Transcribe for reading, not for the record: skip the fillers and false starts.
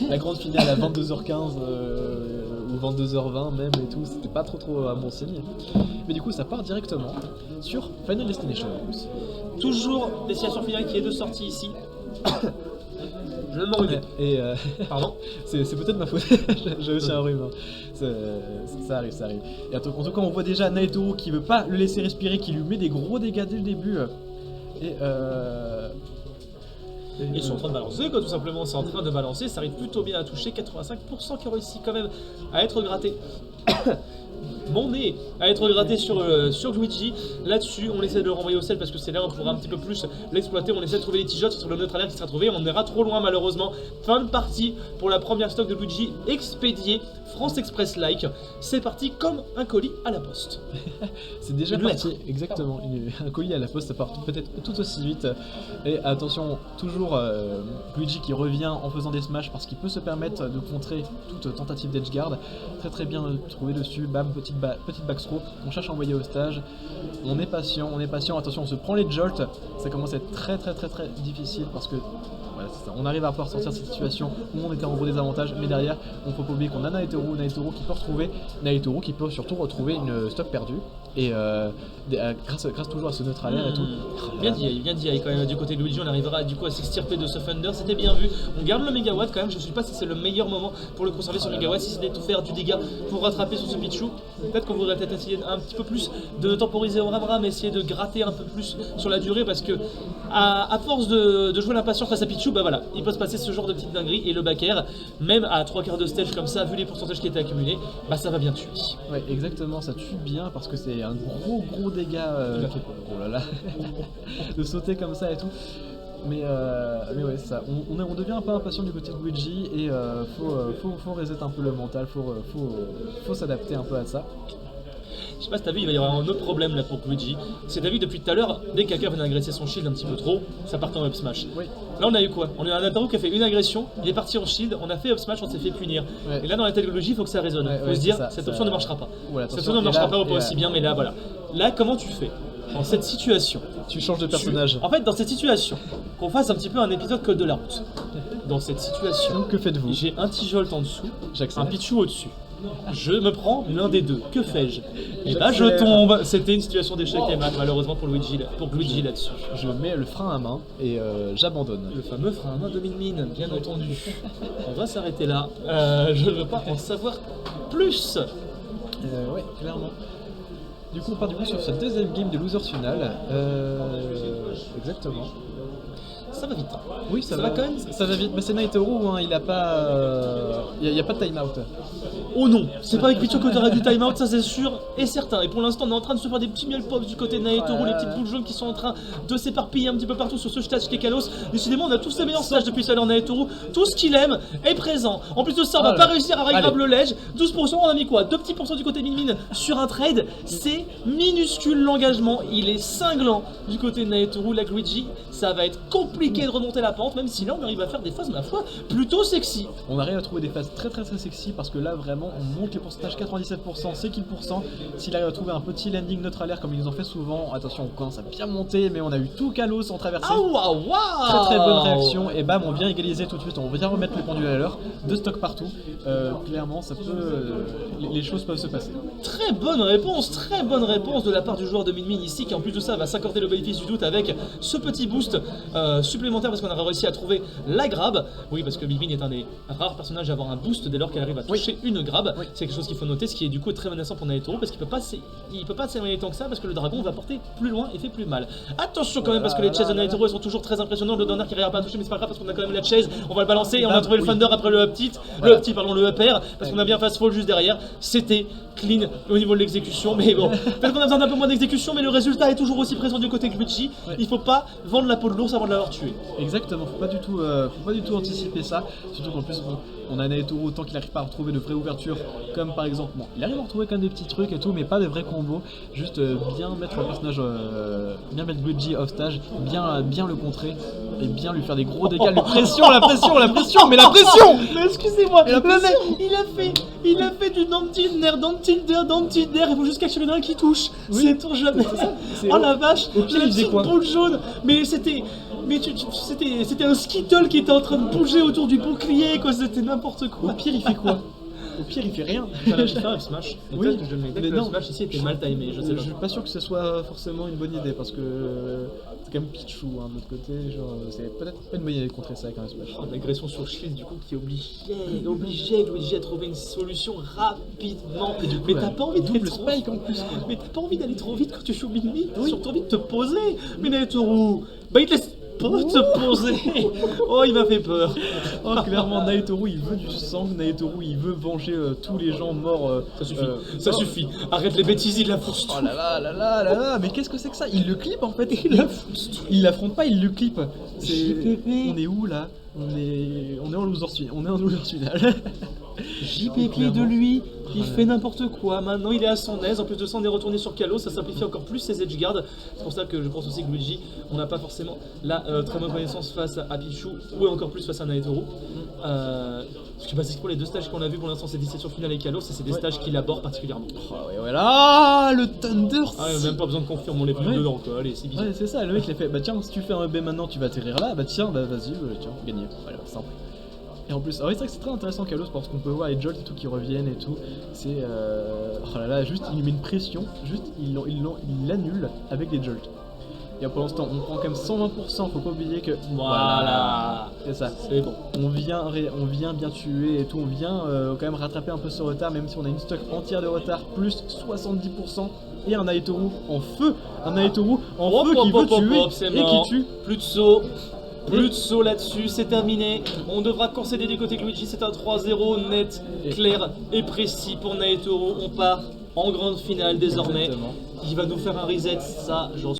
la grande finale à 22h15 ou 22h20 même et tout, c'était pas trop un bon signe. Mais du coup, ça part directement sur Final Destination en plus. Toujours destination finale qui est de sortie ici. Je m'en remets. Et Pardon. c'est peut-être ma faute, j'ai aussi un rhume. Hein. Ça arrive. Et en tout cas, on voit déjà Naitoro qui veut pas le laisser respirer, qui lui met des gros dégâts dès le début. Ils sont en train de balancer, quoi, tout simplement. C'est en train de balancer, ça arrive plutôt bien à toucher. 85% qui ont réussi quand même à être gratté. Mon nez à être gratté sur Luigi. Là-dessus, on essaie de le renvoyer au sel parce que c'est là où on pourra un petit peu plus l'exploiter. On essaie de trouver les t-shirts sur le neutre alert qui sera trouvé. On ira trop loin malheureusement. Fin de partie pour la première stock de Luigi expédié France Express-like. C'est parti comme un colis à la poste. C'est déjà Une parti, lettre. exactement. Un colis à la poste, ça part peut-être tout aussi vite. Et attention, toujours Luigi qui revient en faisant des smash parce qu'il peut se permettre de contrer toute tentative d'edgeguard. Très bien trouvé dessus. Bam, petite backthrow. On cherche à envoyer au stage. On est patient. Attention, on se prend les jolts. Ça commence à être très difficile parce que voilà, c'est ça. On arrive à pouvoir sortir de cette situation où on était en gros désavantage, mais derrière, on faut pas oublier qu'on a Naitoro qui peut retrouver, Naitoro qui peut surtout retrouver une stock perdue, et grâce toujours à ce neutre alert et tout. Bien dit, quand même du côté de Luigi, on arrivera du coup à s'extirper de ce Thunder, c'était bien vu. On garde le mégawatt quand même, je ne sais pas si c'est le meilleur moment pour le conserver sur le mégawatt, si c'était de faire du dégât pour rattraper sur ce Pichu. Peut-être qu'on voudrait peut-être essayer un petit peu plus de temporiser au ram-ram, essayer de gratter un peu plus sur la durée, parce que à force de jouer l'impatience face à Pichu, bah voilà, il peut se passer ce genre de petite dinguerie, et le back air, même à 3 quarts de stage comme ça, vu les pourcentages qui étaient accumulés, bah ça va bien tuer. Ouais, exactement, ça tue bien parce que c'est un gros dégât oh là là, de sauter comme ça et tout. Mais ouais, c'est ça. On devient un peu impatient du côté de Luigi et faut reset un peu le mental, faut s'adapter un peu à ça. Je sais pas si t'as vu, il va y avoir un autre problème là pour Luigi. C'est t'as vu depuis tout à l'heure, dès que quelqu'un vient d'agresser son shield un petit peu trop, ça partait en up smash. Oui. Là on a eu quoi? On a eu un Naitoro qui a fait une agression, il est parti en shield, on a fait up smash, on s'est fait punir. Ouais. Et là dans la technologie, il faut que ça résonne. Faut se dire, cette option ne marchera pas. Voilà, cette option ne marchera pas aussi bien, mais là voilà. Là comment tu fais dans cette situation? Tu changes de personnage. En fait, dans cette situation, qu'on fasse un petit peu un épisode code de la route. Dans cette situation, Donc que faites-vous? j'ai un T-Jolt en dessous, J'accepte. un Pichu au-dessus. Je me prends l'un des deux. Que fais-je? Et là, je tombe. C'était une situation d'échec et mat, malheureusement pour Luigi là-dessus. Je mets le frein à main et j'abandonne. Le fameux frein à main de Min, bien entendu. On va s'arrêter là. Je ne veux pas en savoir plus. Ouais, clairement. Du coup, on part sur cette deuxième game de Losers Final. Exactement. Ça va vite. Oui, ça va quand même. Ça va vite, mais c'est Naitoro, hein, il a pas. Il y a pas de time-out. Oh non, c'est pas avec Pichu que t'aurais du time-out, ça c'est sûr et certain. Et pour l'instant, on est en train de se faire des petits miel pops du côté de Naitoro, les petites boules jaunes qui sont en train de s'éparpiller un petit peu partout sur ce stage qui est Kalos. Décidément, on a tous les meilleurs stages depuis tout à l'heure. Naitoro, tout ce qu'il aime est présent. En plus de ça, on va pas réussir à régrave le ledge. 12%, on a mis quoi? 2 petits pourcents du côté de Min sur un trade. C'est minuscule l'engagement, il est cinglant du côté de Naitoro. La Luigi, ça va être compliqué de remonter la pente, même si là on arrive à faire des phases, ma foi, plutôt sexy. On arrive à trouver des phases très sexy parce que là vraiment on monte les pourcentages. 97%, c'est kill %. S'il arrive à trouver un petit landing neutre alert comme ils nous ont fait souvent, attention, on commence à bien monter, mais on a eu tout Kalos en traversée. Ah waouh, Très bonne réaction, et bam, on vient égaliser tout de suite, on vient remettre les pendules à l'heure, 2 stocks partout. Clairement, ça peut, les choses peuvent se passer. Très bonne réponse de la part du joueur de Min ici, qui en plus de ça va s'accorder le bénéfice du doute avec ce petit boost supplémentaire parce qu'on a réussi à trouver la grab. Oui, parce que Min est un des rares personnages à avoir un boost dès lors qu'elle arrive à toucher une grab. Oui. C'est quelque chose qu'il faut noter, ce qui est du coup très menaçant pour Naitoro parce qu'il peut pas s'éloigner tant que ça parce que le dragon va porter plus loin et fait plus mal. Attention quand même parce que les chases de Naitoro elles sont toujours très impressionnantes. Le donner qui n'arrive pas à toucher, mais c'est pas grave parce qu'on a quand même la chase. On va le balancer et on a trouvé le thunder après le up air parce qu'on a bien fast fall juste derrière. C'était clean au niveau de l'exécution, mais bon, peut-être qu'on a besoin d'un peu moins d'exécution, mais le résultat est toujours aussi présent du côté de Luigi. Il faut pas vendre la peau de l'ours avant de l'avoir tué. Exactement, faut pas du tout anticiper ça, surtout qu'en plus on a Naitoro tant qu'il n'arrive pas à retrouver de vraies ouvertures, comme par exemple, bon, il arrive à retrouver quand même des petits trucs et tout, mais pas de vrais combos, juste bien mettre le personnage, bien mettre Luigi off stage, bien le contrer et bien lui faire des gros dégâts. La pression, mais la pression. Mais excusez-moi, le mec, il a fait du dantider, il faut juste qu'il y en ait un qui touche. Oui. C'est tout jamais. Oh la vache, au pire, il faisait quoi? Boule jaune, mais c'était Mais c'était un Skittle qui était en train de bouger autour du bouclier, quoi, c'était n'importe Au quoi. pire, il fait quoi? Au pire, il fait rien. Voilà, je vais faire un Smash. Donc Oui, peut-être que je mais le non. Smash ici était mal timé, je sais Je pas. suis pas sûr que ce soit forcément une bonne idée parce que c'est quand même Pichou hein, de l'autre côté. Genre, c'est peut-être pas une bonne idée de contrer ça avec un Smash. Oh, l'agression sur Shield du coup qui obligeait Luigi à trouver une solution rapidement. Et du coup, Mais t'as pas envie d'aller double trop spike en plus. Mais t'as pas envie d'aller trop vite quand tu joues Min-Mi, t'as surtout envie de te poser. Mais Naitoru, bah il te laisse pas te poser. Oh il m'a fait peur. Oh, clairement, Naitoru il veut du sang, Naitoru il veut venger tous les gens morts. Ça suffit, ça suffit. Arrête les bêtises, il la force Oh tout. là là là là là là, mais qu'est-ce que c'est que ça? Il le clip en fait. Il l'affronte pas, il le clip. JPP. On est où là? On est en loser final. On est en loser final. JPP de lui, il fait n'importe quoi. Maintenant il est à son aise. En plus de ça, on est retourné sur Kalos. Ça simplifie encore plus ses edge guards. C'est pour ça que je pense aussi que Luigi, on n'a pas forcément la très bonne connaissance face à Pichu ou encore plus face à Naitoru. Parce que c'est pour les deux stages qu'on a vu pour l'instant, c'est décision finale et Kalos, et c'est des stages qui l'abordent particulièrement. Oh, ouais, ouais, là, le Thunder. Ah, même pas besoin de confirmer, on les plus Ouais. dedans quoi. Allez, c'est bizarre. Ouais, c'est ça, le mec il a fait bah tiens, si tu fais un B maintenant, tu vas atterrir là, bah tiens, bah vas-y, tiens, gagné. Voilà, simple. Et en plus, ah oui, c'est vrai que c'est très intéressant Kalos parce qu'on peut voir les jolts et tout qui reviennent et tout. C'est. Oh là là, juste il lui met une pression, juste il l'annule avec des jolts. Et pour l'instant, on prend quand même 120%, faut pas oublier que. Voilà. C'est ça. C'est bon. On vient bien tuer et tout, on vient quand même rattraper un peu ce retard, même si on a une stock entière de retard, plus 70%. Et un Naitoru en feu, un Naitoru en feu qui veut tuer c'est et mort. qui tue. Plus de saut. Plus de saut là-dessus, c'est terminé. On devra concéder du côté de Luigi, c'est un 3-0 net, clair et précis pour Naitoru. On part en grande finale désormais. Exactement. Il va nous faire un reset, ça j'en